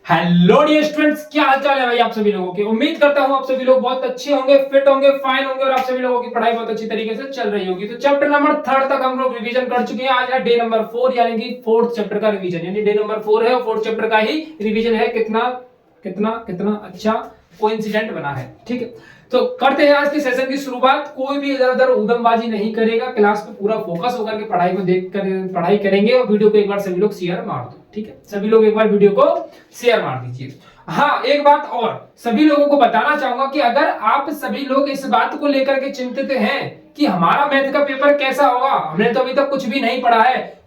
Hello dear students, क्या हाल चाल है भाई आप सभी लोगों के। उम्मीद करता हूं आप सभी लोग बहुत अच्छे होंगे, फिट होंगे, फाइन होंगे और आप सभी लोगों की पढ़ाई बहुत अच्छी तरीके से चल रही होगी। तो चैप्टर नंबर 3 तक हम लोग रिवीजन कर चुके हैं। आज है डे नंबर 4 यानी कि फोर्थ चैप्टर का रिवीजन, यानी डे नंबर 4 है और फोर्थ चैप्टर का ही रिवीजन है। कितना कितना कितना अच्छा कोइंसिडेंट बना है। ठीक है, तो करते हैं आज के सेशन की शुरुआत। कोई भी इधर उधर उदमबाजी नहीं करेगा, क्लास पे पूरा फोकस होकर के पढ़ाई को देख कर पढ़ाई करेंगे। और वीडियो को एक बार सभी लोग शेयर मार दो। ठीक है, सभी लोग एक बार वीडियो को शेयर मार दीजिए। हाँ, एक बात और सभी लोगों को बताना चाहूंगा कि अगर आप सभी लोग इस बात को लेकर के चिंतित हैं कि हमारा मैथ का पेपर कैसा होगा, हमने तो अभी तक कुछ भी नहीं पढ़ा है,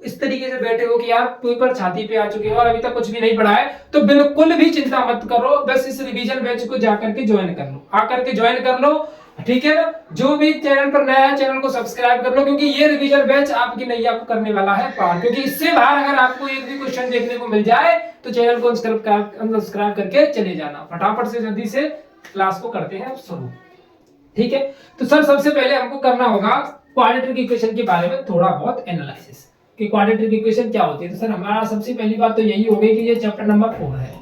इस तरीके से बैठे हो कि यार पेपर छाती पे आ चुके हो और अभी तक कुछ भी नहीं पढ़ा है, तो बिल्कुल भी चिंता मत करो। बस इस रिवीजन बैच को जाकर के ज्वाइन कर लो, आकर के ज्वाइन कर लो। ठीक है ना, जो भी चैनल पर नया है चैनल को सब्सक्राइब कर लो, क्योंकि ये रिवीजन बैच आपकी नैया को करने वाला है पार। क्योंकि इससे बाहर अगर आपको एक भी क्वेश्चन देखने को मिल जाए तो चैनल को सब्सक्राइब करके चले जाना। फटाफट से जल्दी से क्लास को करते हैं शुरू। ठीक है, तो सर सबसे पहले हमको करना होगा क्वाड्रेटिक इक्वेशन के बारे में थोड़ा बहुत एनालिसिस कि क्वाड्रेटिक इक्वेशन क्या होती है। तो सर हमारा सबसे पहली बात तो यही हो गई कि ये चैप्टर नंबर 4 है।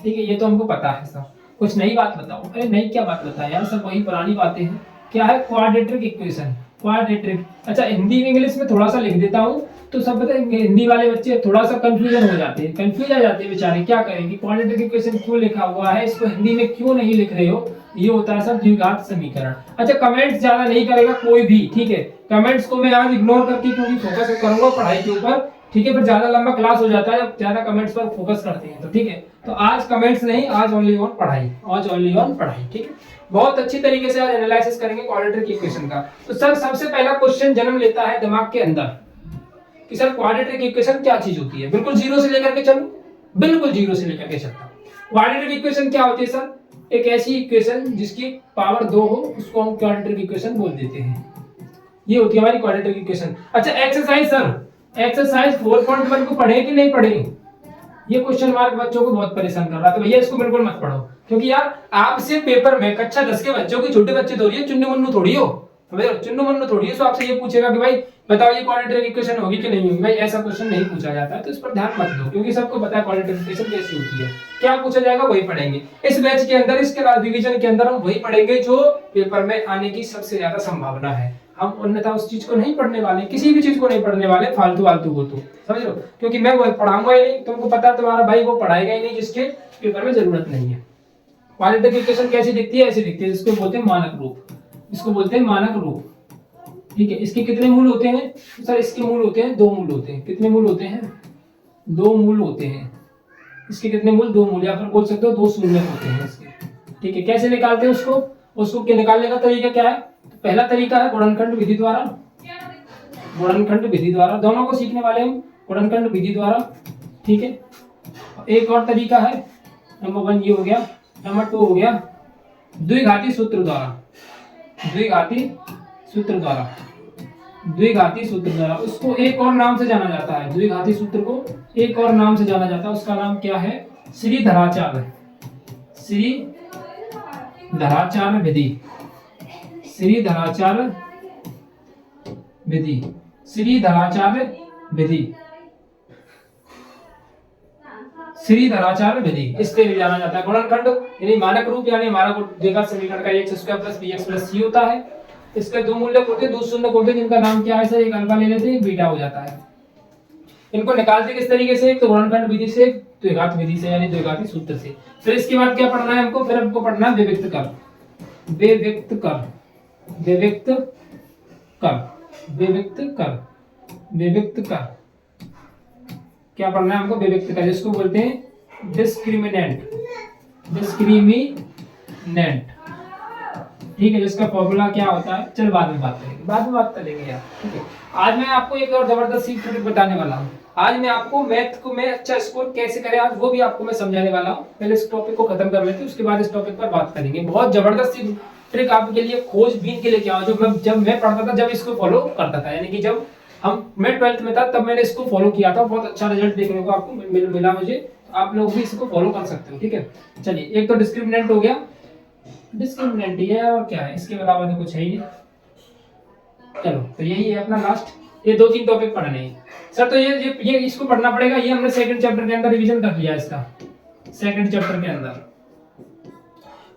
ठीक है, ये तो हमको पता है सर। कुछ नई बात बताओ। अरे नई क्या बात बताया यार, सब वही पुरानी बातें हैं। क्या है क्वाड्रेटिक इक्वेशन? क्वाड्रेटिक, अच्छा हिंदी इंग्लिश में थोड़ा सा लिख देता हूँ तो सब पता है। हिंदी वाले बच्चे थोड़ा सा कंफ्यूजन हो जाते हैं, कंफ्यूज आ जाते हैं बेचारे। क्या करेंगे, क्वाड्रेटिक इक्वेशन क्यों लिखा हुआ है, इसको हिंदी में क्यों नहीं लिख रहे हो? ये होता है सब द्विघात समीकरण। अच्छा, कमेंट्स ज्यादा नहीं करेगा कोई भी। ठीक है, कमेंट्स को मैं आज इग्नोर करके क्योंकि फोकस करूंगा पढ़ाई के ऊपर। ठीक है, फिर ज्यादा लंबा क्लास हो जाता है जब ज्यादा कमेंट्स पर फोकस करते हैं। तो ठीक है, तो आज कमेंट्स नहीं, आज ओनली ऑन पढ़ाई, आज ओनली ऑन पढ़ाई। ठीक है, बहुत अच्छी तरीके से आज एनालिसिस करेंगे क्वाड्रेटिक इक्वेशन का। तो सर सबसे पहला क्वेश्चन जन्म लेता है दिमाग के अंदर कि सर क्वाड्रेटिक इक्वेशन क्या चीज होती है। बिल्कुल जीरो से लेकर के चलो, बिल्कुल जीरो से लेकर के चलता हूं। क्वाड्रेटिक इक्वेशन क्या होती है सर? एक ऐसी इक्वेशन जिसकी पावर 2 हो, उसको हम क्वाड्रेटिक इक्वेशन बोल देते हैं। ये होती है हमारी क्वाड्रेटिक इक्वेशन। अच्छा एक्सरसाइज सर, एक्सरसाइज 4.1 को पढ़े कि नहीं पढ़े? ये क्वेश्चन मार्क बच्चों को बहुत परेशान कर रहा है। तो भैया इसको बिल्कुल मत पढ़ो, क्योंकि यार आपसे पेपर में कक्षा 10 के बच्चों की, छोटे बच्चे थोड़ी है, चुन्नू मुन्नू थोड़ी हो। चुन्नू मुन्नू थोड़ी है, तो आपसे ये पूछेगा कि भाई बताओ ये क्वाड्रेटिक इक्वेशन होगी कि नहीं होगी। भाई ऐसा क्वेश्चन नहीं पूछा जाता है, तो इस पर ध्यान मत दो, क्योंकि सबको पता है क्वाड्रेटिक इक्वेशन कैसी होती है। क्या पूछा जाएगा वही पढ़ेंगे इस बैच के अंदर। इसके बाद डिवीजन के अंदर हम वही पढ़ेंगे जो पेपर में आने की सबसे ज्यादा संभावना है। हम अन्यथा उस चीज को नहीं पढ़ने वाले, किसी भी चीज को नहीं पढ़ने वाले फालतू फालतू को। तो समझ लो, क्योंकि मैं वो पढ़ाऊंगा ही नहीं, तुमको पता है तुम्हारा भाई वो पढ़ाएगा ही नहीं जिसके पेपर में जरूरत नहीं है। क्वाड्रेटिक इक्वेशन कैसी दिखती है? ऐसी दिखती है, इसको बोलते हैं मानक रूप, इसको बोलते हैं मानक रूप। ठीक है, इसके कितने मूल होते हैं? तो सर इसके मूल होते हैं 2 मूल होते हैं। कितने मूल होते हैं? 2 मूल होते हैं। इसके कितने मूल? 2 मूल, या फिर बोल सकते हो 2 शून्य होते हैं इसके। ठीक है, कैसे निकालते हैं उसको? उसको निकालने का तरीका क्या है? तो पहला तरीका है गुणनखंड विधि द्वारा। गुणनखंड विधि द्वारा दोनों को सीखने वाले हम, गुणनखंड विधि द्वारा। ठीक है, एक और तरीका है, नंबर 1 ये हो गया, नंबर 2 हो गया द्विघाती सूत्र द्वारा। द्विघाती सूत्र द्वारा, द्विघाती सूत्र द्वारा। उसको एक और नाम से जाना जाता है, द्विघाती सूत्र को एक और नाम से जाना जाता है। उसका नाम क्या है? श्रीधराचार्य, श्रीधराचार्य विधि, श्रीधराचार्य विधि, श्रीधराचार्य विधि, श्रीधराचार्य विधि, इससे भी जाना जाता है। गुणनखंड यानी मानक रूप, यानी हमारा द्विघात समीकरण का x² + bx + c होता है। इसके 2 मूल्य होते हैं, 2 शून्य होते हैं, जिनका नाम क्या है सर? एक अल्फा ले लेते हैं, एक बीटा हो जाता है। इनको निकालते किस तरीके से? एक तो गुणनखंड विधि से, एक द्विघात विधि से, यानी द्विघाती सूत्र से। फिर इसके बाद क्या पढ़ना है हमको? फिर हमको पढ़ना है विविक्त कर, विविक्त कर, विविक्त कर, विविक्त कर, विविक्त कर। क्या पढ़ना है हमको? विविक्त कर, जिसको बोलते हैं डिस्क्रिमिनेंट, डिस्क्रिमिनेंट। ठीक है, जिसका फॉर्मूला क्या होता है चल बाद में बात करेंगे, बाद में बात करेंगे यार। ठीक है, आज मैं आपको एक और जबरदस्त सी ट्रिक बताने वाला हूँ। आज मैं आपको मैथ को में अच्छा स्कोर कैसे करें, आज वो भी आपको मैं समझाने वाला हूँ। पहले इस टॉपिक को खत्म कर लेते हैं, उसके बाद इस टॉपिक पर बात करेंगे। बहुत जबरदस्त सी ट्रिक आपके लिए खोजबीन के लिए क्या, जो जब मैं पढ़ता था, जब इसको फॉलो करता था, यानी कि जब मैं 12th में था तब मैंने इसको फॉलो किया था। बहुत अच्छा रिजल्ट देखने को आपको मिला मुझे। आप लोग भी इसको फॉलो कर सकते हो। ठीक है, चलिए एक तो डिस्क्रिमिनेंट हो गया, डिस्क्रिमिनेंट ही है और क्या है, इसके अलावा तो कुछ है ही नहीं। चलो तो यही है अपना लास्ट, ये 2-3 टॉपिक पढ़ने हैं सर। तो ये इसको पढ़ना पड़ेगा। ये हमने सेकंड चैप्टर के अंदर रिवीजन कर लिया इसका। सेकंड चैप्टर के अंदर।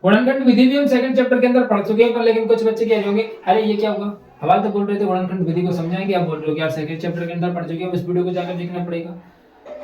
गुणनखंड विधि भी हम सेकंड चैप्टर के अंदर पढ़ चुके हैं, पर लेकिन कुछ बच्चे कह रहे होंगे अरे ये क्या होगा, हवाल तो बोल रहे थे गुणनखंड विधि को समझाएंगे, आप बोल रहे हो कि यार सेकंड चैप्टर के अंदर पढ़ चुके हैं, इस वीडियो को जाकर देखना पड़ेगा।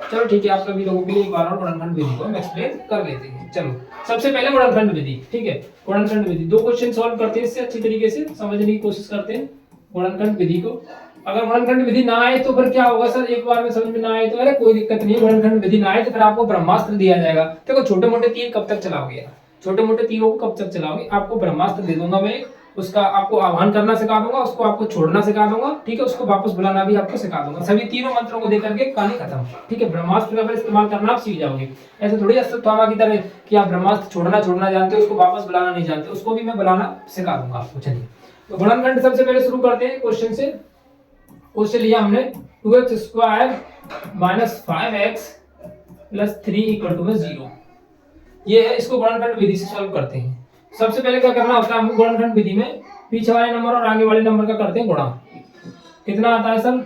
चलो ठीक है, आप सभी लोगों के लिए एक बार और गुणनखंड विधि को हम एक्सप्लेन कर लेते हैं। चलो सबसे पहले गुणनखंड विधि, ठीक है, गुणनखंड विधि दो क्वेश्चन सॉल्व करते हैं, इससे अच्छी तरीके से समझने की कोशिश करते हैं गुणनखंड विधि को। अगर गुणनखंड विधि ना आए तो फिर क्या होगा सर, एक बार में समझ में ना आए तो अरे कोई दिक्कत नहीं है, गुणनखंड विधि ना आए तो फिर आपको ब्रह्मास्त्र दिया जाएगा। देखो छोटे मोटे तीर कब तक चलाओगे, छोटे मोटे तीरों को कब तक चलाओगे, आपको ब्रह्मास्त्र दे दूंगा मैं, उसका आपको आह्वान करना सिखा दूंगा, उसको आपको छोड़ना सिखा दूंगा, ठीक है, उसको वापस बुलाना भी आपको सिखा दूंगा, सभी तीनों मंत्रों को देकर के कहानी खत्म, ठीक है। ब्रह्मास्त्र का इस्तेमाल करना आप सीख जाओगे, ऐसे थोड़ी अश्वत्थामा की तरह कि आप ब्रह्मास्त्र छोड़ना जानते हो, उसको वापस बुलाना नहीं जानते, उसको भी मैं बुलाना सिखा दूंगा आपको। चलिए तो गुणनखंड सबसे पहले शुरू करते हैं क्वेश्चन से। क्वेश्चन लिया हमने 2x square minus 5x plus 3 equal to 0, ये है, इसको गुणनखंड विधि से सॉल्व करते हैं। सबसे पहले क्या करना होता है हमको गुणनखंड विधि में, पीछे वाले नंबर और आगे वाले नंबर का करते हैं गुणा। कितना आता है सर,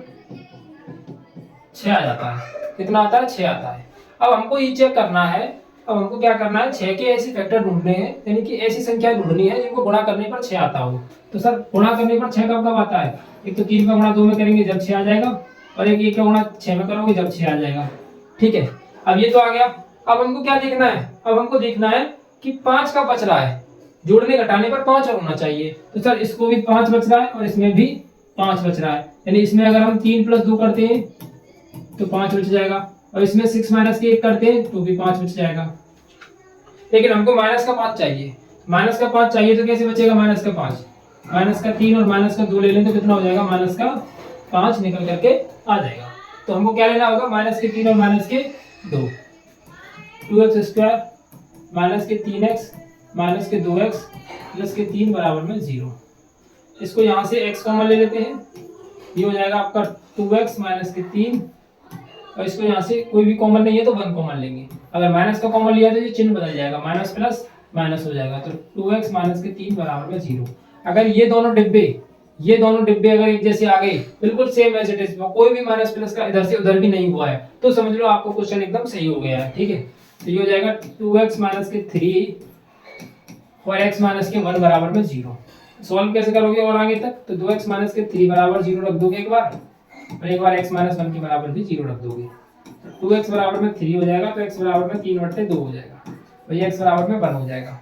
6 आ जाता है। कितना आता है, 6 आता है। अब हमको ये चेक करना है, अब हमको क्या करना है, 6 के ऐसे फैक्टर ढूंढने हैं, यानी कि ऐसी संख्या ढूंढनी है जिनको गुणा करने पर 6 आता हो। तो सर गुणा करने पर 6 कब कब आता है, एक तो 3 का गुणा 2 में करेंगे जब 6 आ जाएगा, और एक 1 का गुणा 6 में करोगे जब 6 आ जाएगा, ठीक है। अब ये तो आ गया। अब हमको क्या देखना है, अब हमको देखना है कि 5 का बच रहा है, जोड़ने घटाने पर 5 और होना चाहिए। तो सर इसको भी 5 बच रहा है और इसमें भी 5 बच रहा है, यानी इसमें अगर हम 3 + 2 करते हैं तो 5 बच जाएगा, और इसमें 6 - के 1 करते हैं तो भी 5 बच जाएगा। लेकिन हमको माइनस का 5 चाहिए, माइनस का 5 चाहिए तो कैसे बचेगा माइनस का 5, माइनस का 3 और माइनस का 2 ले लें तो कितना हो जाएगा, माइनस का 5 निकल करके आ जाएगा। तो हमको क्या लेना होगा, माइनस के 3 और माइनस के 2, 2x स्क्वायर माइनस के 3x माइनस के 2x प्लस के 3 बराबर में 0। इसको यहाँ से x कॉमन ले लेते हैं, ये हो जाएगा आपका 2x माइनस के 3, और इसको यहाँ से कोई भी कॉमन नहीं है तो 1 कॉमन लेंगे। अगर माइनस का कॉमन लिया तो ये चिन्ह बदल जाएगा, माइनस प्लस माइनस हो जाएगा, तो 2x माइनस के 3 बराबर में 0। अगर ये दोनों डिब्बे अगर एक जैसे आ गए, बिल्कुल सेम एज इट इज, कोई भी माइनस प्लस का इधर से उधर भी नहीं हुआ है, तो समझ लो आपको क्वेश्चन एकदम सही हो गया है, ठीक है। तो ये हो जाएगा 2x माइनस के 3 और x माइनस के 1 बराबर में 0। सॉल्व कैसे करोगे और आगे तक, तो 2x माइनस के 3 बराबर 0 रख दोगे एक बार, और एक बार x माइनस 1 के बराबर भी 0 रख दोगे, 2x बराबर में 3 हो जाएगा, तो x बराबर में 3/2 हो जाएगा, और ये x बराबर में 1 हो जाएगा।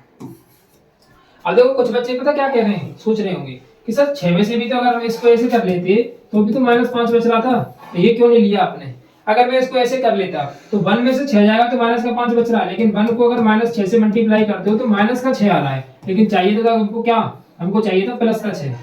अब देखो कुछ बच्चे पता क्या कह रहे हैं, सोच रहे होंगे कि सर 6 में से भी तो अगर हम इसको ऐसे कर लेते तो भी तो -5 बच रहा था, तो ये क्यों नहीं लिया आपने। अगर मैं इसको ऐसे कर लेता तो 1 में से 6 जाएगा तो माइनस का 5 बच रहा है, लेकिन 1 को अगर -6 से मल्टीप्लाई करते हो तो माइनस का 6 आ रहा है, लेकिन चाहिए था हमको क्या, हमको चाहिए था प्लस का 6,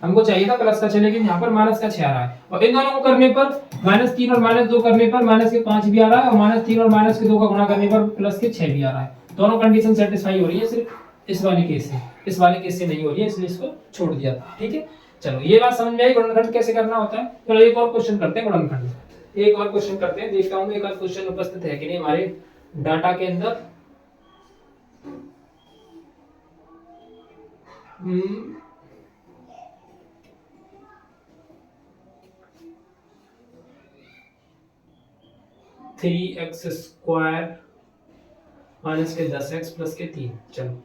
हमको चाहिए था प्लस का 6, लेकिन यहाँ पर माइनस का 6 आ रहा है। और इन दोनों को करने पर -3 और -2 करने पर माइनस के 5 भी आ रहा है, और -3 और -2 का गुणा करने पर प्लस के 6 भी आ रहा है। दोनों कंडीशन सेटिस्फाई हो रही है, सिर्फ इस वाले केस से नहीं हो रही है, इसलिए इसको छोड़ दिया था, ठीक है। चलो ये बात समझ में आई गुणनखंड कैसे करना होता है। चलो एक और क्वेश्चन करते हैं गुणनखंड, एक और क्वेश्चन करते हैं, देखता हूँ एक और क्वेश्चन उपस्थित है कि नहीं हमारे डाटा के अंदर। 3x स्क्वायर माइनस के 10x प्लस के 3, चलो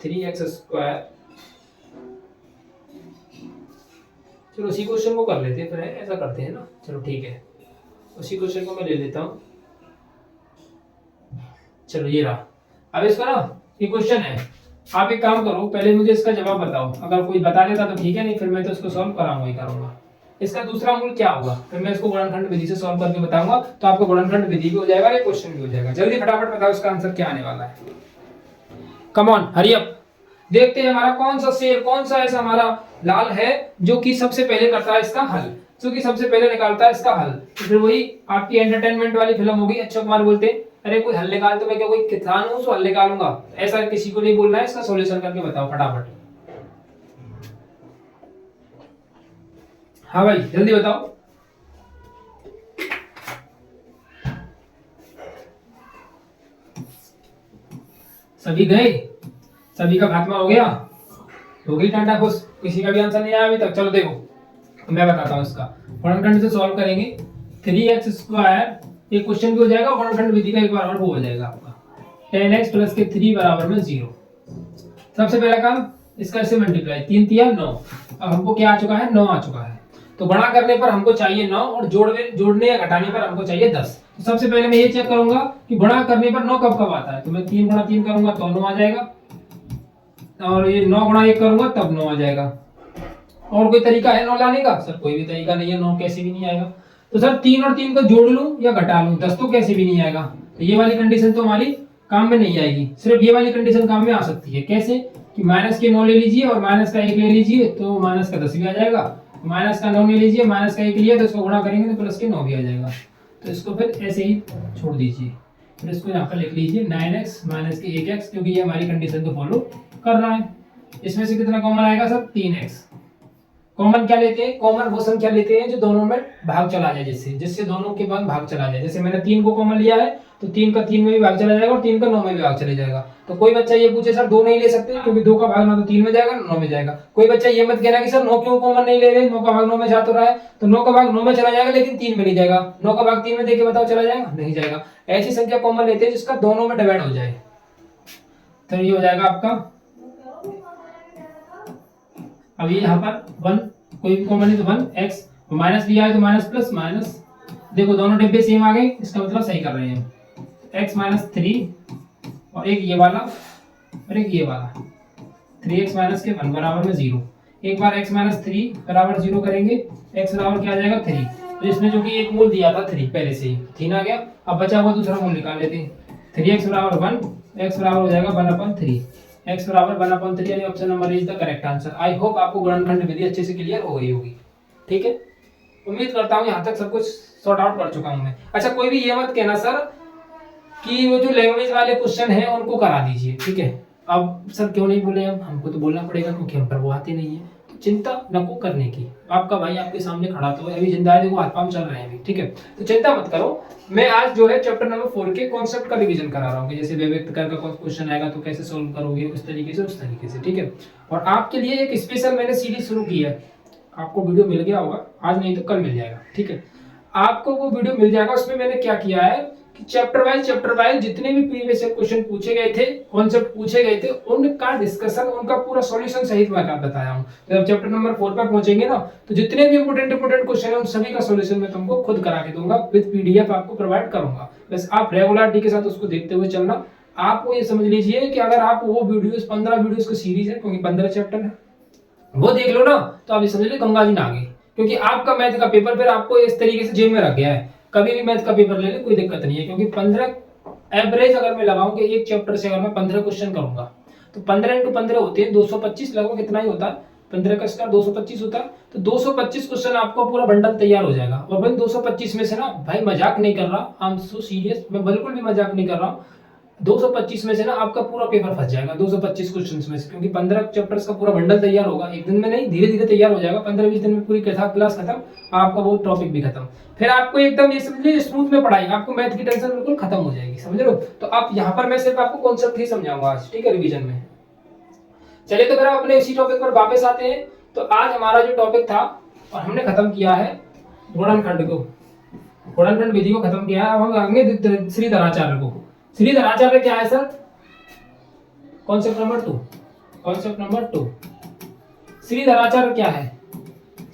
3x स्क्वायर, चलो उसी क्वेश्चन को कर लेते हैं, फिर ऐसा करते हैं ना, चलो ठीक है, उसी क्वेश्चन को मैं ले लेता हूँ। चलो ये रहा, अब इसका ना ये क्वेश्चन है, आप एक काम करो, पहले मुझे इसका जवाब बताओ, अगर कोई बता देता तो ठीक है, नहीं फिर मैं तो इसको सॉल्व कराऊंगा ही करूंगा। इसका दूसरा मूल क्या होगा, फिर मैं इसको गुणनखंड विधि से सॉल्व करके बताऊंगा, तो आपको गुणनखंड विधि भी हो जाएगा, ये क्वेश्चन भी हो जाएगा। जल्दी फटाफट बताओ इसका आंसर क्या आने वाला है, कम ऑन हरी अप। देखते हैं हमारा कौन सा शेर, कौन सा ऐसा हमारा लाल है जो कि सबसे पहले करता है इसका हल, जो कि सबसे पहले निकालता है इसका हल। तो फिर वही आपकी एंटरटेनमेंट वाली फिल्म होगी, अक्षय कुमार बोलते हैं अरे कोई हल निकाल, तो मैं क्या कोई किसान हूं तो हल निकालूंगा, ऐसा किसी को नहीं बोलना है, इसका सॉल्यूशन करके बताओ फटाफट। हाँ भाई जल्दी बताओ। सभी गए, सभी का खात्मा हो गया, हो गई टाटा खुश, किसी का भी आंसर नहीं आया अभी तक। चलो देखो तो मैं बताता हूँ इसका, गुणनखंड से सॉल्व करेंगे। 3x स्क्वायर, ये क्वेश्चन भी हो जाएगा, गुणनखंड विधि का एक बार और वो हो जाएगा आपका। 10x प्लस के 3 बराबर में 0। सबसे पहला काम इसका से मल्टीप्लाई, 3 3 9। अब हमको क्या आ चुका है, 9 आ चुका है। तो गुणा करने पर हमको चाहिए 9 और जोड़ने या घटाने पर हमको चाहिए 10। तो सबसे पहले मैं ये चेक करूंगा कि गुणा करने पर 9 कब कब आता है। तो मैं 3 गुणा 3 करूंगा तो 9 आ जाएगा, और ये 9 गुणा 1 करूंगा तब 9 आ जाएगा। और कोई तरीका है 9 लाने का? सर कोई भी तरीका नहीं है, 9 कैसे भी नहीं आएगा। तो सर 3 और 3 को जोड़ लूं या घटा लूं, 10 तो कैसे भी नहीं आएगा। तो ये वाली कंडीशन तो हमारी काम में नहीं आएगी। सिर्फ ये वाली कंडीशन काम में आ सकती है। कैसे कि माइनस के 9 ले लीजिए और माइनस का 1 ले लीजिए तो माइनस का 10 भी आ जाएगा। माइनस का 9 ले लीजिए, माइनस का 1 लिया तो इसको गुणा करेंगे तो प्लस के 9 भी आ जाएगा। तो इसको फिर ऐसे ही छोड़ दीजिए। फिर इसको यहाँ पर लिख लीजिए 9x माइनस के 1x, क्योंकि ये हमारी कंडीशन को फॉलो कर रहा है। इसमें से कितना कॉमन आएगा सर? 3x। कॉमन क्या लेते हैं? कॉमन वो संख्या लेते हैं जो दोनों में भाग चला जाए, जिससे दोनों के बाद भाग चला जाए। जैसे मैंने 3 को कॉमन लिया है तो 3 का 3 में भी भाग चला जाएगा और 3 का 9 में भी भाग चले जाएगा। तो कोई बच्चा ये पूछे सर 2 नहीं ले सकते, क्योंकि 2 का भाग ना तो 3 में जाएगा ना 9 में जाएगा। कोई बच्चा ये मत कहना कि सर 9 क्यों कॉमन नहीं ले रहे, 9 का भाग 9 में जा तो रहा है। तो 9 का भाग 9 में चला जाएगा लेकिन 3 में नहीं जाएगा। 9 का भाग 3 में देके बताओ चला जाएगा? नहीं जाएगा। ऐसी संख्या कॉमन लेते हैं जिसका दोनों में डिवाइड हो जाए। तो ये हो जाएगा आपका, अब ये यहाँ पर 1 कोई भी कॉमन है तो 1x, माइनस लिया है तो माइनस प्लस माइनस। देखो दोनों डिब्बे सेम आ गए, इसका मतलब सही कर रहे हैं। x माइनस 3 और एक ये वाला और एक ये वाला, 3x माइनस के 1 बराबर में 0। एक बार x माइनस 3 बराबर 0 करेंगे, x बराबर क्या आ जाएगा 3। तो इसमें जो कि एक मूल दिया था 3 पहले से ही 3 आ गया। अब बचा हुआ दूसरा मूल निकाल लेते हैं। 3x बराबर 1, x बराबर हो जाएगा 1/3। x बराबर 1/3 यानी option number is the correct answer. I hope आपको गुणनखंड विधि अच्छे से क्लियर हो गई होगी। ठीक है, उम्मीद करता हूँ यहाँ तक सब कुछ सॉर्ट आउट कर चुका हूँ मैं। अच्छा, कोई भी ये मत कहना सर कि वो जो लैंग्वेज वाले क्वेश्चन हैं उनको करा दीजिए। ठीक है, अब सर क्यों नहीं बोले, हम हमको तो बोलना पड़ेगा क्योंकि हम पर वो आते नहीं है। तो चिंता नको करने की, आपका भाई आपके सामने खड़ा तो है, अभी जिंदा है, देखो हाथ पांव चल रहे हैं अभी। ठीक है, तो चिंता मत करो। मैं आज जो है चैप्टर नंबर 4 के कॉन्सेप्ट का रिवीजन करा रहा हूँ, जैसे व्यक्त कर का क्वेश्चन आएगा तो कैसे सोल्व करोगे, उस तरीके से उस तरीके से। ठीक है, और आपके लिए एक स्पेशल मैंने सीरीज शुरू की है, आपको वीडियो मिल गया होगा, आज नहीं तो कल मिल जाएगा। ठीक है, आपको वो वीडियो मिल जाएगा। उसमें मैंने क्या किया है कि चैप्टर वाइज जितने भी प्रीवियस क्वेश्चन पूछे गए थे, कॉन्सेप्ट पूछे गए थे, उनका डिस्कशन, उनका पूरा सॉल्यूशन सहित मैं बताया हूँ। तो जब चैप्टर नंबर 4 पर पहुंचेंगे ना, तो जितने भी इंपोर्टेंट क्वेश्चन है उन सभी का सॉल्यूशन मैं तुमको खुद करा के दूंगा, विद पीडीएफ आपको प्रोवाइड करूंगा। बस आप रेगुलरिटी के साथ उसको देखते हुए चलना। आपको ये समझ लीजिए कि अगर आप वो वीडियोस 15 वीडियोस की सीरीज है, क्योंकि 15 चैप्टर है, वो देख लो ना, तो आप ये समझ लो गंगा जी ना आगे। क्योंकि आपका मैथ का पेपर फिर आपको इस तरीके से जेब में रख गया है, कभी भी मैथ का पेपर ले ले कोई दिक्कत नहीं है। क्योंकि 15 एवरेज अगर मैं लगाऊं कि एक चैप्टर से अगर मैं 15 क्वेश्चन करूंगा तो 15 × 15 होते हैं 225, लगभग कितना ही होता है, 15 का स्क्वायर 225 होता है। तो 225 क्वेश्चन आपको पूरा बंडल तैयार हो जाएगा। और भाई 225 में से ना, भाई मजाक नहीं कर रहा, आई एम सो सीरियस, मैं बिल्कुल भी मजाक नहीं कर रहा हूँ। 225 में से ना आपका पूरा पेपर फंस जाएगा 225 क्वेश्चंस में से, क्योंकि 15 चैप्टर्स का पूरा बंडल तैयार होगा। एक दिन में नहीं, धीरे धीरे तैयार हो जाएगा। 15-20 दिन में पूरी क्लास खत्म, आपका वो टॉपिक भी खत्म। फिर आपको एकदम ये समझ लीजिए स्मूथ में पढ़ाई, आपको मैथ की टेंशन बिल्कुल खत्म हो जाएगी, समझ लो। तो आप यहाँ पर मैं सिर्फ आपको कॉन्सेप्ट ही समझाऊंगा आज, ठीक है, रिवीजन में। चलिए तो फिर अपने इसी टॉपिक पर वापस आते हैं। तो आज हमारा जो टॉपिक था और हमने खत्म किया है गुणनखंड को, गुणनखंड विधि को खत्म किया है। अब हम आगे श्रीधराचार्य को। श्रीधराचार्य क्या है sir? Concept number 2, concept number 2। Shridharacharya क्या है?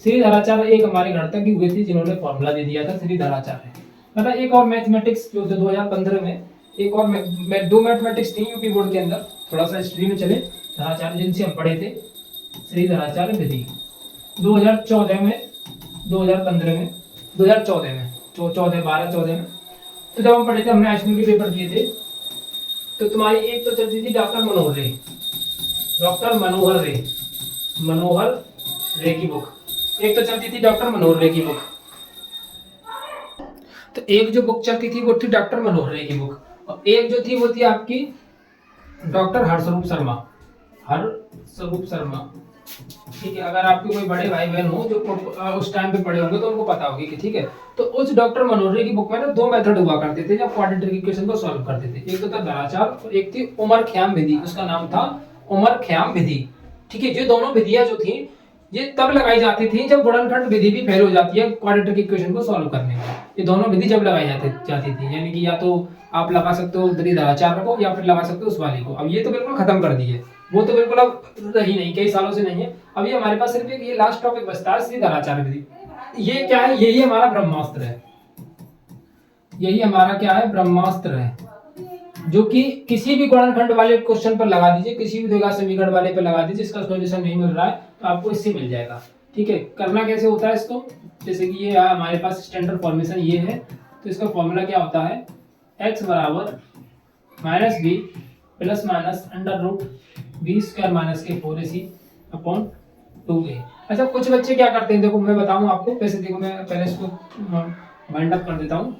श्रीधराचार्य एक हमारे गणितज्ञ हुए थे जिन्होंने फॉर्मूला दे दिया था श्रीधराचार्य। मतलब एक और मैथमेटिक्स जो 2015 में एक और दो मैथमेटिक्स थी यूपी बोर्ड के अंदर, थोड़ा सा हिस्ट्री में चले, धराचार्य जिनसे हम पढ़े थे, श्रीधराचार्य विधि 2014 में, 2015 में, 2014 में, 12-14 में। तो जब हम पढ़े थे, हमने हाईस्कूल के पेपर दिए थे, तो तुम्हारी एक तो चलती थी डॉक्टर मनोहर रे, डॉक्टर मनोहर रे, मनोहर रे की बुक। एक तो चलती थी डॉक्टर मनोहर रे की बुक। तो एक जो बुक चलती थी वो थी डॉक्टर मनोहर रे की बुक, और एक जो थी वो थी आपकी डॉक्टर हर्षरूप शर्मा, हर्षरूप शर्मा। ठीक है, अगर आपके कोई बड़े भाई बहन हो जो उस टाइम पे पढ़े होंगे तो उनको पता होगी कि ठीक है। तो उस डॉक्टर मनोहर रे की बुक में ना दो मेथड हुआ करते थे जब क्वाड्रेटिक इक्वेशन को सॉल्व करते थे। एक तो था धराचार और एक थी उमर ख़याम विधि, उसका नाम था उमर ख़याम विधि। ठीक है, ये दोनों विधियां जो थी, ये तब लगाई जाती थी जब गुणनखंड विधि भी फेल हो जाती है क्वाड्रेटिक इक्वेशन को सॉल्व करने में। ये दोनों विधि जब लगाई जाती थी, यानी कि या तो आप लगा सकते हो द्विधाचार्य को या फिर लगा सकते हो उस वाली को। अब ये तो बिल्कुल खत्म कर दी है, वो तो बिल्कुल अब रही नहीं, कई सालों से नहीं है। अभी हमारे पास सिर्फ एक ये लास्ट टॉपिक बचता है, द्विधाचार्य विधि। ये क्या है? यही हमारा ब्रह्मास्त्र है, यही हमारा क्या है? ब्रह्मास्त्र है, जो कि किसी भी गुणनखंड वाले क्वेश्चन पर लगा दीजिए, किसी भी द्विघात समीकरण वाले पर लगा दीजिए, इसका सॉल्यूशन नहीं मिल रहा है तो आपको इससे मिल जाएगा। ठीक है, करना कैसे होता है इसको? जैसे कि ये हमारे पास स्टैंडर्ड फॉर्मेशन ये है, तो इसका फॉर्मूला क्या होता है? x बराबर minus b plus minus under root b square minus के 4ac अपॉन 2a। अच्छा, कुछ बच्चे क्या करते हैं, देखो मैं बताऊं आपको। वैसे देखो, मैं पहले इसको वाइंड अप कर देता हूँ।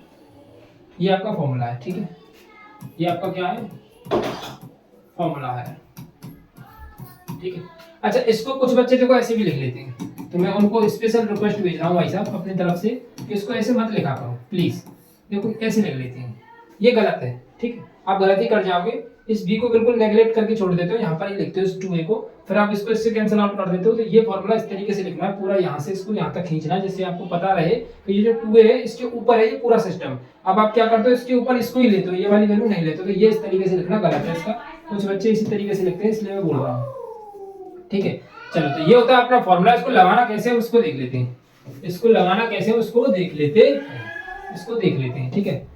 ये आपका फॉर्मूला है, ठीक है, ये आपका क्या है? फॉर्मूला है, ठीक है। अच्छा, इसको कुछ बच्चे देखो ऐसे भी लिख लेते हैं, तो मैं उनको स्पेशल रिक्वेस्ट भेज रहा हूँ भाई साहब अपनी तरफ से कि इसको ऐसे मत लिखा करो प्लीज। देखो ऐसे लिख लेते हैं, ये गलत है, ठीक है, आप गलती कर जाओगे। इस b को बिल्कुल नेगलेक्ट करके छोड़ देते हो, यहाँ पर ही लिखते हो इस 2a को, फिर आप इसको इससे कैंसिल आउट कर देते हो। तो ये फॉर्मूला इस तरीके से लिखना है, पूरा यहाँ से इसको यहाँ तक खींचना है, जिससे आपको पता रहे कि ये जो 2a है इसके ऊपर है ये पूरा सिस्टम। अब आप क्या करते हो, इसके ऊपर इसको ही लेते हो, ये वाली वैल्यू नहीं लेते हो। तो ये इस तरीके से लिखना गलत है इसका, कुछ बच्चे इसी तरीके से लिखते हैं, इसलिए मैं बोल रहा हूँ, ठीक है। चलो, तो ये होता है अपना फॉर्मूला। इसको लगाना कैसे है उसको देख लेते हैं, इसको लगाना कैसे है उसको देख लेते हैं, ठीक है।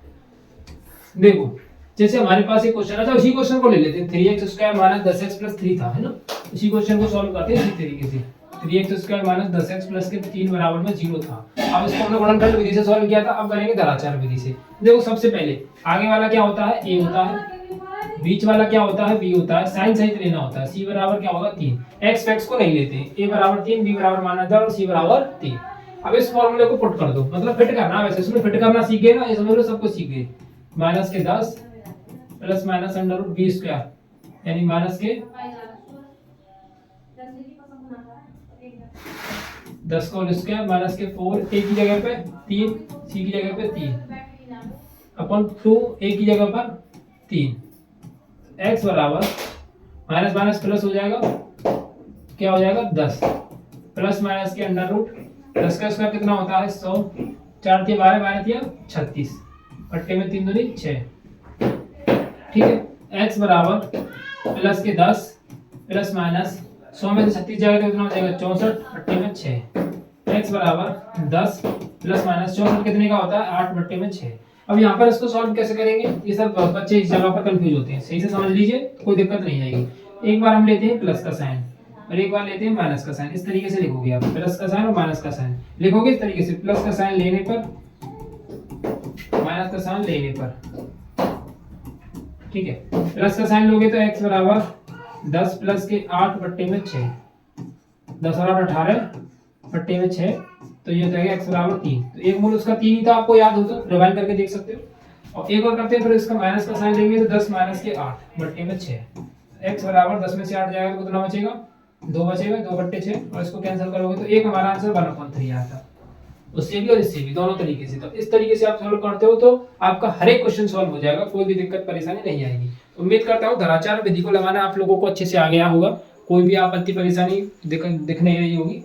देखो, जैसे हमारे पास एक क्वेश्चन, अच्छा उसी क्वेश्चन को ले लेते हैं। 3x square minus 10x plus 3 था, है ना। इसी क्वेश्चन को सॉल्व करते हैं इसी तरीके से। 3x square minus 10x plus के 3 बराबर में 0 था। अब इसको हमने गुणनखंड विधि से सॉल्व किया था, अब करेंगे द्विधाचार्य विधि से। देखो, सबसे पहले आगे वाला क्या होता है? a होता है, बीच वाला क्या होता है? b होता है, साइन सहित लेना होता है। c बराबर क्या होगा? 3। x फैक्स को नहीं लेते, a बराबर 3, b बराबर माइनस 10 और c बराबर 3। अब इस फॉर्मूले को पुट कर दो, मतलब फिट करना। वैसे इसमें फिट करना सीख गए ना, ये समझ लो सब कुछ सीख गए। माइनस के 10 plus minus under root b square, यानी माइनस के 10 का होल स्क्वायर माइनस के 4, a की जगह पे 3, c की जगह पे 3 अपॉन 2, a की जगह पर 3। x बराबर माइनस माइनस प्लस हो जाएगा, क्या हो जाएगा? 10 प्लस माइनस के अंडर रूट 10 का स्क्वायर कितना होता है? 100, 4 के 12, 12 दिया 36, पट्टे में 3 दूनी 6, ठीक है। x बराबर प्लस के 10 प्लस माइनस 100 में से 36 जाएगा तो कितना हो जाएगा? 64, पट्टे में 6। x बराबर 10 प्लस माइनस 64 कितने का होता है? 8 बट्टे में 6। अब यहाँ पर इसको सॉल्व कैसे करेंगे? ये सब बच्चे इस जगह पर कंफ्यूज होते हैं, सही से समझ लीजिए, कोई दिक्कत नहीं आएगी। एक बार हम लेते हैं प्लस का साइन और एक बार लेते हैं माइनस का साइन। इस तरीके से लिखोगे आप, प्लस का साइन और माइनस का साइन लिखोगे इस तरीके से। प्लस का साइन लेने पर, माइनस का साइन लेने पर, ठीक है। प्लस का साइन लोगे तो x बराबर 10 प्लस के 8 बट्टे में 6, 10 और 8 18 बट्टे में 6, तो ये हो जाएगा x बराबर 3। तो एक मूल उसका 3 ही था, आपको याद हो तो रिवाइंड करके देख सकते हो। और एक और करते हैं, फिर इसका माइनस का साइन लेंगे तो 10 माइनस के 8 बट्टे में 6। x बराबर 10 में से 8 जाएगा तो कितना बचेगा? 2 बचेगा, 2 बट्टे 6, और इसको कैंसिल करोगे तो एक हमारा आंसर 1/3 आता, उससे भी और इससे भी, दोनों तरीके से। तो इस तरीके से आप सॉल्व करते हो तो आपका हर एक क्वेश्चन सॉल्व हो जाएगा, कोई भी दिक्कत परेशानी नहीं आएगी। उम्मीद करता हूँ द्विधाचार्य विधि को लगाना आप लोगों को अच्छे से आ गया होगा, कोई भी आपत्ति परेशानी दिख नहीं रही होगी।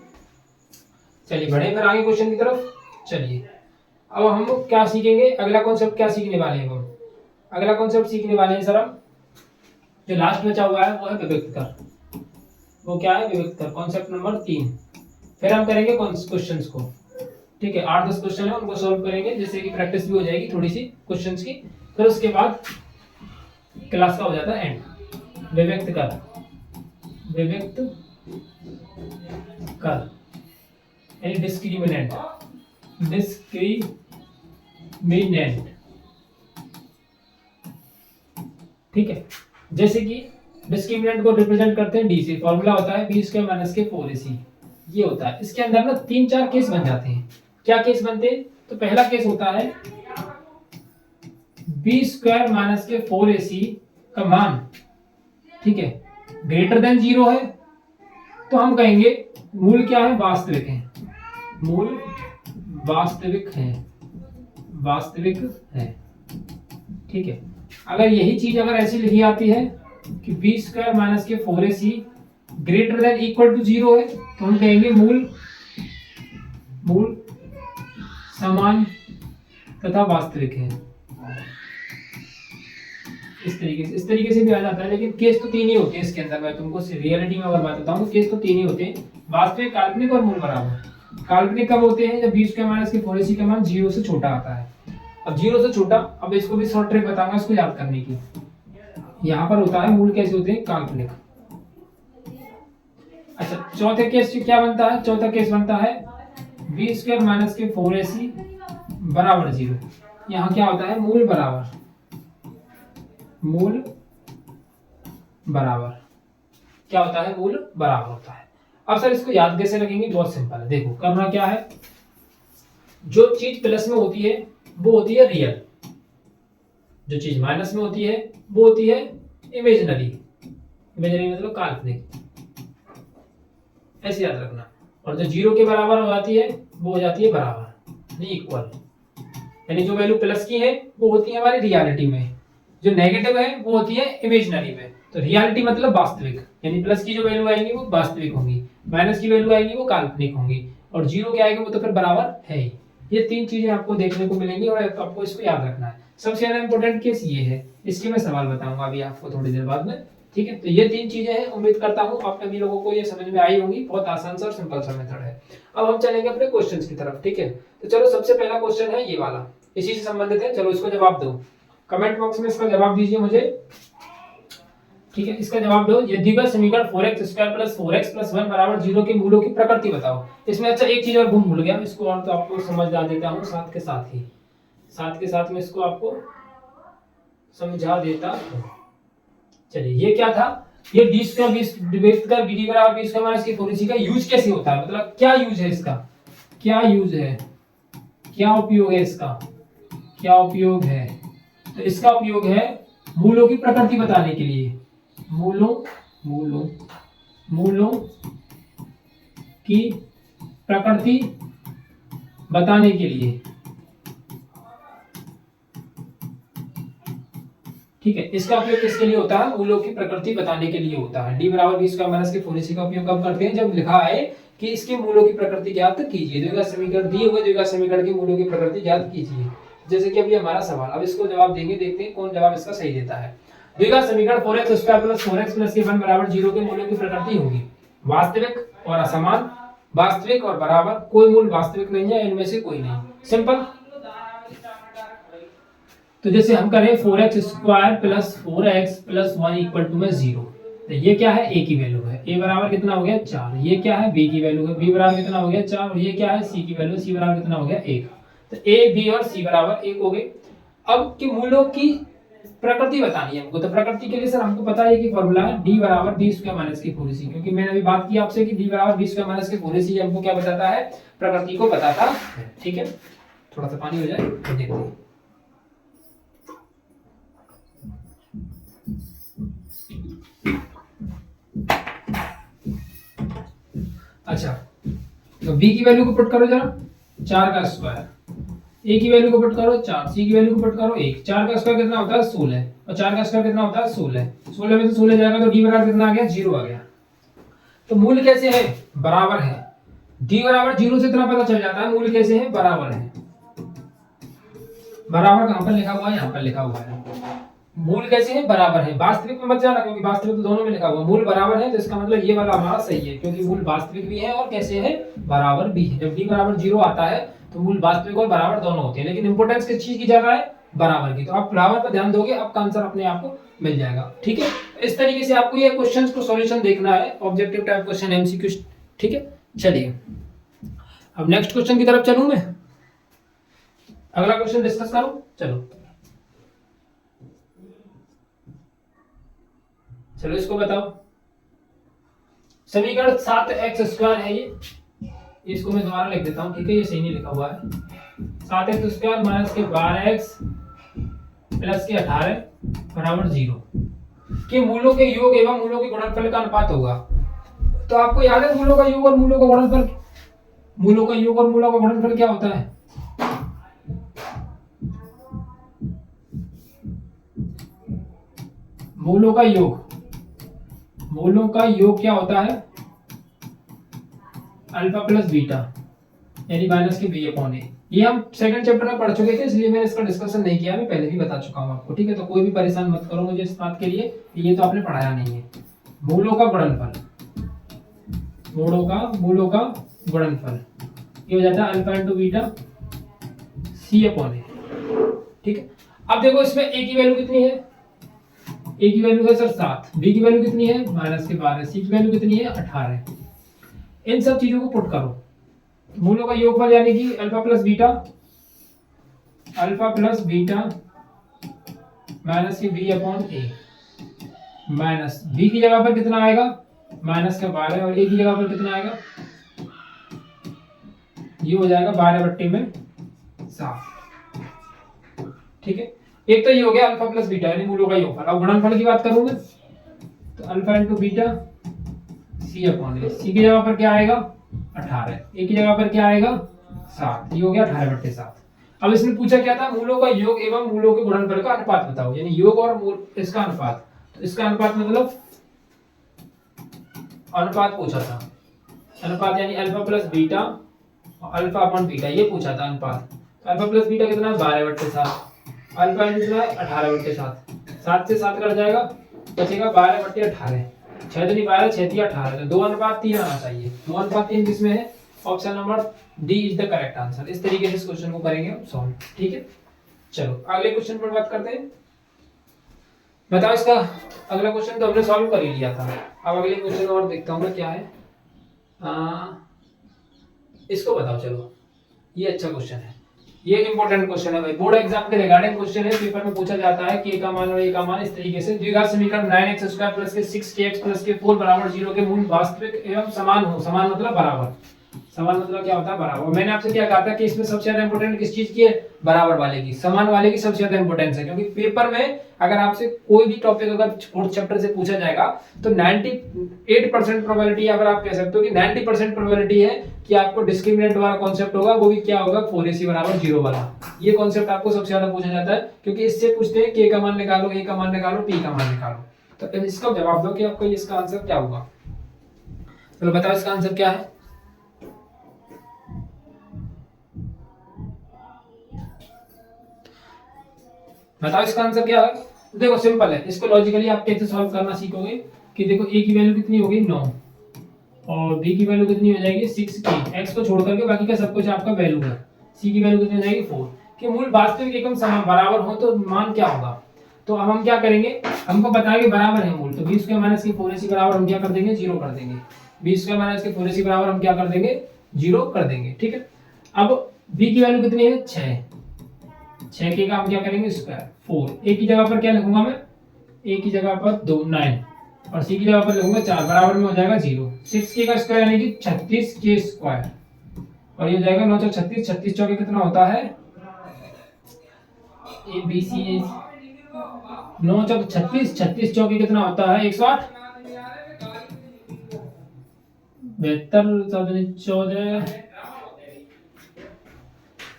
चलिए बढ़े फिर आगे क्वेश्चन की तरफ। चलिए, अब हम क्या सीखेंगे? अगला कॉन्सेप्ट क्या सीखने वाले हैं हम? अगला कॉन्सेप्ट सीखने वाले हैं सर हम, जो लास्ट बचा हुआ है वो है विविक्त कर। वो क्या है? विविक्त कर, कॉन्सेप्ट नंबर 3। फिर हम करेंगे क्वेश्चंस को, ठीक है। 8-10 क्वेश्चन है, उनको सॉल्व करेंगे, जिससे कि प्रैक्टिस भी हो जाएगी थोड़ी सी क्वेश्चंस की। फिर उसके बाद क्लास का हो जाता है एंड। विविक्त कर, विविक्त कर यानी डिस्क्रिमिनेंट, डिस्क्रिमिनेंट, ठीक है। जैसे कि डिस्क्रिमिनेंट को रिप्रेजेंट करते हैं डी से, फॉर्मूला होता है b स्क्वायर माइनस के 4ac, ये होता है। इसके अंदर ना 3-4 केस बन जाते हैं। क्या केस बनते हैं? तो पहला केस होता है b स्क्वायर माइनस के 4ac का मान, ठीक है, ग्रेटर देन 0 है, तो हम कहेंगे मूल क्या है? वास्तविक है, मूल वास्तविक है, वास्तविक है, ठीक है। अगर यही चीज अगर ऐसी लिखी आती है कि b स्क्वायर माइनस के 4ac greater than equal to 0 है तो हम कहेंगे मूल समान तथा वास्तविक है। इस तरीके से भी आ जाता है, लेकिन केस तो 3 ही होते हैं इसके अंदर। मैं तुमको रियलिटी में अगर बात बताऊं तो केस तो 3 ही होते हैं, वास्तविक, काल्पनिक और मूल बराबर। काल्पनिक कब होते हैं? जब b स्क्वायर माइनस के 4ac का मान 0 से छोटा आता है। अब 0 से छोटा, अब इसको भी शॉर्ट ट्रिक बताऊंगा इसको याद करने की। यहाँ पर होता है मूल कैसे होते हैं? काल्पनिक। अच्छा, चौथे केस क्या बनता है? चौथा केस बनता है b स्क्वायर माइनस के 4ac बराबर 0। यहाँ क्या होता है? मूल बराबर क्या होता है? मूल बराबर होता है। अब सर इसको याद कैसे रखेंगे? बहुत सिंपल है, देखो करना क्या है, जो चीज प्लस में होती है वो होती है रियल, जो चीज माइनस में होती है वो होती है इमेजिनरी। इमेजिनरी मतलब काल्पनिक, ऐसे याद रखना। और जो 0 के बराबर हो जाती है वो हो जाती है बराबर, नहीं इक्वल। यानी जो वैल्यू प्लस की है वो होती है हमारी रियलिटी में, जो नेगेटिव है वो होती है इमेजिनरी में। तो रियलिटी मतलब वास्तविक, यानी प्लस की जो वैल्यू आएंगी वो वास्तविक होंगी, माइनस की वैल्यू आएंगी वो काल्पनिक होंगी, और 0 क्या आएगा वो तो फिर बराबर है ही। ये 3 चीजें आपको देखने को मिलेंगी और आपको इसको याद रखना है। सबसे ज्यादा इंपॉर्टेंट केस ये है, इसके मैं सवाल बताऊंगा अभी आपको थोड़ी देर बाद में, ठीक है। तो ये 3 चीजें हैं, उम्मीद करता हूँ आप सभी लोगों को ये समझ में आई होंगी। बहुत आसान सा और सिंपल सा मेथड है। अब हम चलेंगे अपने क्वेश्चंस की तरफ, ठीक है। तो चलो सबसे पहला क्वेश्चन है ये वाला, इसी से संबंधित है। चलो इसको जवाब दो, कमेंट बॉक्स में इसका जवाब दीजिए मुझे, ठीक है। इसका जवाब दो। ये दिया समीकरण 4x² + 4x + 1 = 0 के मूलों की प्रकृति बताओ। इसमें अच्छा एक चीज और भूल गया, इसको और तो आपको समझा देता हूँ साथ के साथ में इसको आपको समझा देता हूँ। चलिए, ये क्या था? ये d² विभक्त कर b = b² - 4ac का यूज कैसे होता है, मतलब क्या यूज है इसका, क्या यूज है, क्या उपयोग है इसका, क्या उपयोग है? तो इसका उपयोग है मूलों की प्रकृति बताने के लिए, मूलों की प्रकृति बताने के लिए, ठीक है। इसका उपयोग किसके लिए होता है? मूलों की प्रकृति बताने के लिए होता है। d = b² - 4ac का उपयोग कब करते हैं? जब लिखा है कि इसके मूलों की प्रकृति ज्ञात कीजिए। द्विघात समीकरण दिए हुए द्विघात समीकरण के मूलों की प्रकृति ज्ञात कीजिए, जैसे कि अभी हमारा सवाल। अब इसको जवाब देंगे, देखते हैं कौन जवाब इसका सही देता है। द्विघात समीकरण 4x² + 4x + 1 = 0 के मूलों की प्रकृति होगी वास्तविक और असमान, वास्तविक और बराबर। कोई मूल वास्तविक नहीं है, इनमें से कोई नहीं, सिंपल। तो जैसे हम करें 4x² + 4x + 1 = 0, तो ये क्या है? a की वैल्यू है, a बराबर कितना हो गया? 4। ये क्या है? b की वैल्यू है, b बराबर कितना हो गया? 4। और ये क्या है? c की वैल्यू, c बराबर कितना हो गया? 1। तो a, b और c बराबर 1 हो गए। अब कि मूलों की प्रकृति बतानी है हमको, तो प्रकृति के लिए सर हमको पता है कि फॉर्मूला है d = b² - 4ac, क्योंकि मैंने अभी बात की आपसे कि d = b² - 4ac हमको क्या बताता है? प्रकृति को बताता है, ठीक है। थोड़ा सा पानी हो जाए तो देखते हैं। अच्छा, तो b की वैल्यू को पुट करो जरा, 4 का स्क्वायर, a की वैल्यू को पुट करो 4, c की वैल्यू को पुट करो 1। 4 का स्क्वायर कितना होता है? 16, और 4 का स्क्वायर कितना होता है? 16। 16 में से 16 जाएगा तो d बराबर कितना आ गया? 0 आ गया। तो मूल कैसे है? बराबर है। d बराबर 0 से इतना पता चल जाता है मूल कैसे है? बराबर है। बराबर कहां पर लिखा हुआ है? यहाँ पर लिखा हुआ है। मूल कैसे है? बराबर है। वास्तविक में मत जाना, क्योंकि वास्तविक तो दोनों में लिखा हुआ है। मूल बराबर है तो इसका मतलब ये वाला हमारा सही है, क्योंकि मूल वास्तविक भी है और कैसे है? बराबर भी है। जब d = 0 आता है तो मूल वास्तविक और बराबर दोनों होते हैं, लेकिन इंपोर्टेंस किस चीज की ज्यादा है? बराबर की। तो आप बराबर पर ध्यान दोगे, आपका आंसर अपने आप को मिल जाएगा, ठीक है। इस तरीके से आपको ये क्वेश्चंस को सॉल्यूशन देखना है, ऑब्जेक्टिव टाइप क्वेश्चन, एमसीक्यू, ठीक है। चलिए अब नेक्स्ट क्वेश्चन की तरफ चलूं मैं, अगला क्वेश्चन डिस्कस करूं। चलो इसको बताओ। समीकरण 7x² है ये, इसको मैं दोबारा लिख देता हूं, ठीक है। ये सही नहीं लिखा हुआ है। 7x² - 12x + 18 = 0 के मूलों के योग एवं मूलों के गुणनफल का अनुपात होगा। तो आपको याद है मूलों का योग और मूलों का गुणनफल, मूलों का योग और मूलों का गुणनफल क्या होता है? मूलों का योग मूलों का योग क्या होता है, अल्फा प्लस बीटा यानी माइनस के बी अपॉन ए। ये हम सेकंड चैप्टर में पढ़ चुके थे, इसलिए मैंने इसका डिस्कशन नहीं किया, मैं पहले भी बता चुका हूं आपको, ठीक है। तो कोई भी परेशान मत करो मुझे इस बात के लिए कि ये तो आपने पढ़ाया नहीं है। मूलों का गुणनफल, मूलों का गुणनफल ये हो जाता है अल्फा इंटू बीटा सी अपॉन ए, ठीक है। अब देखो इसमें ए की वैल्यू कितनी है, ए की वैल्यू है सर 7, बी की वैल्यू कितनी है माइनस के 12, सी की वैल्यू कितनी है 18। इन सब चीजों को पुट करो, मूलों का योगफल यानी कि अल्फा प्लस बीटा माइनस के बी अपॉन ए, माइनस बी की जगह पर कितना आएगा माइनस का 12 और ए की जगह पर कितना आएगा, ये हो जाएगा 12/7, ठीक है। एक तो ये हो गया अल्फा प्लस बीटा यानी मूलों का योगफल। अब गुणनफल की बात करूं मैं तो अल्फा इंटू बीटा सी अपॉन ए, सी की जगह पर क्या आएगा 18, ए की जगह पर क्या आएगा 7, ये हो गया 18/7। अब इसने पूछा क्या था, मूलों का योग एवं मूलों के गुणनफल का अनुपात बताओ, यानी योग और मूल इसका अनुपात। तो इसका अनुपात मतलब अनुपात पूछा था, अनुपात यानी अल्फा प्लस बीटा और अल्फा अपॉन बीटा ये पूछा था अनुपात। अल्फा प्लस बीटा कितना है 12/7, अल्फा कितना है 18/7, 7 से 7 कट जाएगा बचेगा 12/18, 6 दूनी 12 6 तिया 18, तो 2:3 आना चाहिए। 2:3 किसमें है, option number D is the correct answer. इस तरीके से इस क्वेश्चन को करेंगे हम सॉल्व, ठीक है। चलो अगले क्वेश्चन पर बात करते हैं। बताओ इसका अगला क्वेश्चन तो हमने सॉल्व कर ही लिया था, अब अगले क्वेश्चन और देखता हूं मैं क्या है। इसको बताओ, चलो ये अच्छा क्वेश्चन है, ये इंपॉर्टेंट क्वेश्चन है भाई, बोर्ड एग्जाम के रिगार्डिंग क्वेश्चन है, पेपर में पूछा जाता है k का मान और a का मान इस तरीके से। द्विघात समीकरण 9x² + 6kx + k4 = 0 के मूल वास्तविक एवं समान हो, समान मतलब बराबर, समान मतलब क्या होता है बराबर। मैंने आपसे क्या कहा था कि इसमें सबसे ज्यादा इंपॉर्टेंट किस चीज की है, बराबर वाले की, समान वाले की सबसे ज्यादा इंपॉर्टेंस है, क्योंकि पेपर में अगर आपसे कोई भी टॉपिक अगर फोर्थ चैप्टर से पूछा जाएगा तो 98% प्रोबेबिलिटी, अगर आप कह सकते हो कि 90% प्रोबेबिलिटी है कि आपको डिस्क्रिमिनेंट वाला कॉन्सेप्ट होगा, वो भी क्या होगा 4ac = 0 वाला। ये कॉन्सेप्ट आपको सबसे ज्यादा पूछा जाता है, क्योंकि इससे पूछते हैं k का मान निकालो, a का मान निकालो, p का मान निकालो। तो इसका जवाब दो कि आपको इसका आंसर क्या होगा। चलो बताओ इसका आंसर क्या है। बताओ इसका आंसर क्या है। देखो सिंपल है, इसको लॉजिकली आप कैसे सॉल्व करना सीखोगे कि देखो a की वैल्यू कितनी होगी 9 और b की वैल्यू कितनी हो जाएगी 6k, x को छोड़ करके बाकी का सब कुछ आपका वैल्यू है। c की वैल्यू कितनी हो जाएगी 4 कि मूल वास्तविक एकम समान बराबर हो तो मान क्या होगा। तो अब हम क्या करेंगे, हमको पता है कि बराबर है मूल, तो b² - के 4ac बराबर हम क्या कर देंगे 0 कर देंगे, b² - के 4ac बराबर हम क्या कर देंगे 0 कर देंगे, ठीक है। अब b की वैल्यू कितनी है 6k का हम क्या करेंगे स्क्वायर 4, a की जगह पर क्या लिखूंगा मैं, a की जगह पर 2 9 और c की जगह पर लिखूंगा 4, बराबर में हो जाएगा 0। 6k का स्क्वायर यानी कि 36k स्क्वायर और ये हो जाएगा 9 × 36, 36 चौके कितना होता है a b c 9 × 36, 36 चौके कितना होता है 108, 72 14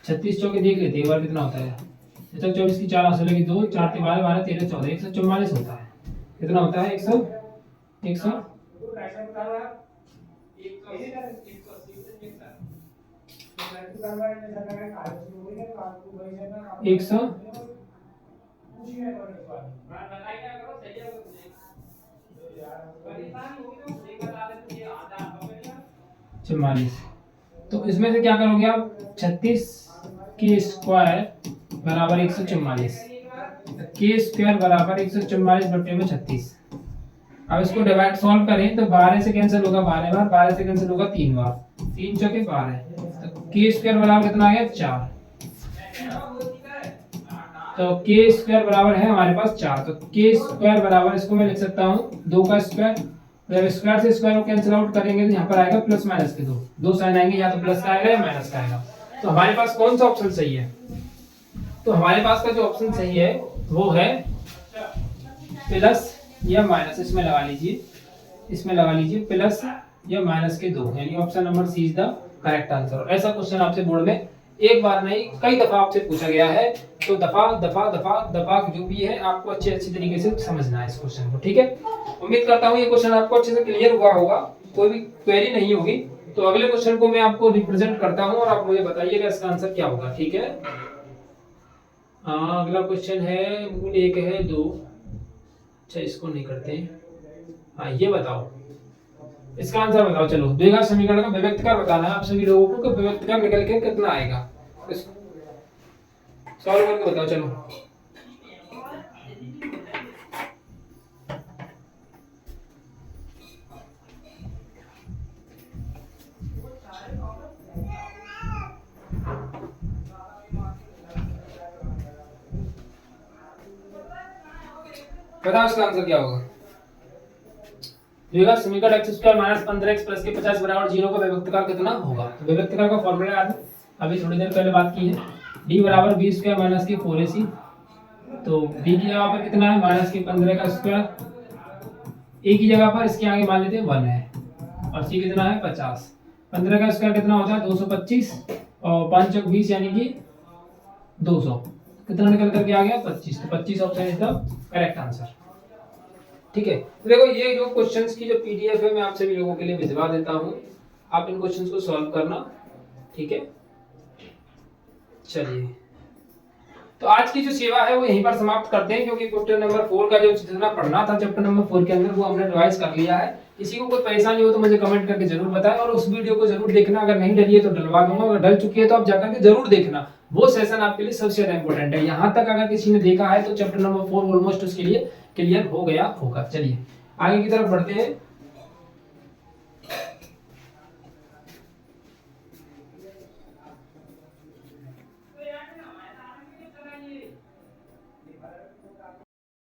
36 चौके देख लेते हैं एक बार कितना होता है। 24 की 4 16 की 2 4 3 12 12 13 14 144 होता है। कितना होता है 100 100 144। तो इसमें से क्या करोगे आप 36 के स्क्वायर बराबर 144, के स्क्वायर बराबर 144 बटे में 36। अब इसको डिवाइड सॉल्व करें तो 12 से कैंसिल होगा 12 बार, 12 से कैंसिल होगा 3 बार, 3 चौके 12, तो के स्क्वायर बराबर कितना आ गया 4। तो के स्क्वायर बराबर है हमारे पास 4, तो के स्क्वायर बराबर इसको मैं लिख सकता हूँ 2 का स्क्वायर, जब स्क्वायर से स्क्वायर को कैंसिल आउट करेंगे तो यहाँ पर आएगा प्लस माइनस के 2 साइन आएंगे, या तो प्लस का आएगा या माइनस का आएगा। तो हमारे पास कौन सा ऑप्शन सही है, तो हमारे पास का जो ऑप्शन सही है वो है प्लस या माइनस, इसमें लगा लीजिए, इसमें लगा लीजिए प्लस या माइनस के 2, यानी option number c is the correct answer. ऐसा क्वेश्चन आपसे बोर्ड में एक बार नहीं कई दफा आपसे पूछा गया है, तो दफा दफा दफा दफा जो भी है आपको अच्छी तरीके से समझना है इस क्वेश्चन को, ठीक है। उम्मीद करता हूँ ये क्वेश्चन आपको अच्छे से क्लियर हुआ होगा, कोई भी क्वेरी नहीं होगी। तो अगले क्वेश्चन को मैं आपको रिप्रेजेंट करता हूँ और आप मुझे बताइएगा इसका आंसर क्या होगा, ठीक है। हाँ, अगला क्वेश्चन है मूल 1 है 2। अच्छा, इसको नहीं करते। हाँ, ये बताओ इसका आंसर बताओ। चलो, द्विघात समीकरण का विभक्तकर बताना है आप सभी लोगों को कि विभक्तकर निकल के कितना आएगा, सॉल्व करके बताओ। चलो, बताओ इसका आंसर क्या होगा। द्विघात समीकरण x square minus 15x plus के 50 बराबर 0 का विभक्तकार कितना होगा। तो विभक्तकार का फॉर्मूला याद है, अभी थोड़ी देर पहले बात की है। d बराबर b स्क्वायर माइनस की 4ac। तो b की जगह पर कितना है, माइनस की 15 का स्क्वायर। a की जगह पर इसके आगे मान लेते हैं 1 है, और c कितना है 50। 15 का स्क्वायर कितना होता है 225, और 5 चौक 20 यानी कि 200। कितना निकल करके आ गया 25। तो 25 option is the correct answer, ठीक है। तो देखो, ये जो क्वेश्चंस की जो पीडीएफ है मैं आप सभी लोगों के लिए भिजवा देता हूं, आप इन क्वेश्चंस को सॉल्व करना, ठीक है। चलिए, तो आज की जो सेवा है वो यहीं पर समाप्त करते हैं, क्योंकि क्वेश्चन नंबर 4 का जो जितना पढ़ना था चैप्टर नंबर 4 के अंदर वो हमने रिवाइज कर लिया है। किसी को कोई परेशानी हो तो मुझे कमेंट करके जरूर बताएं, और उस वीडियो को जरूर देखना। अगर नहीं डली है तो डलवा दूंगा, अगर डल चुकी है तो आप जाकर के जरूर देखना, वो सेशन आपके लिए सबसे ज्यादा इंपॉर्टेंट है। यहाँ तक अगर किसी ने देखा है तो चैप्टर नंबर 4 ऑलमोस्ट उसके लिए क्लियर हो गया होगा। चलिए आगे की तरफ बढ़ते हैं।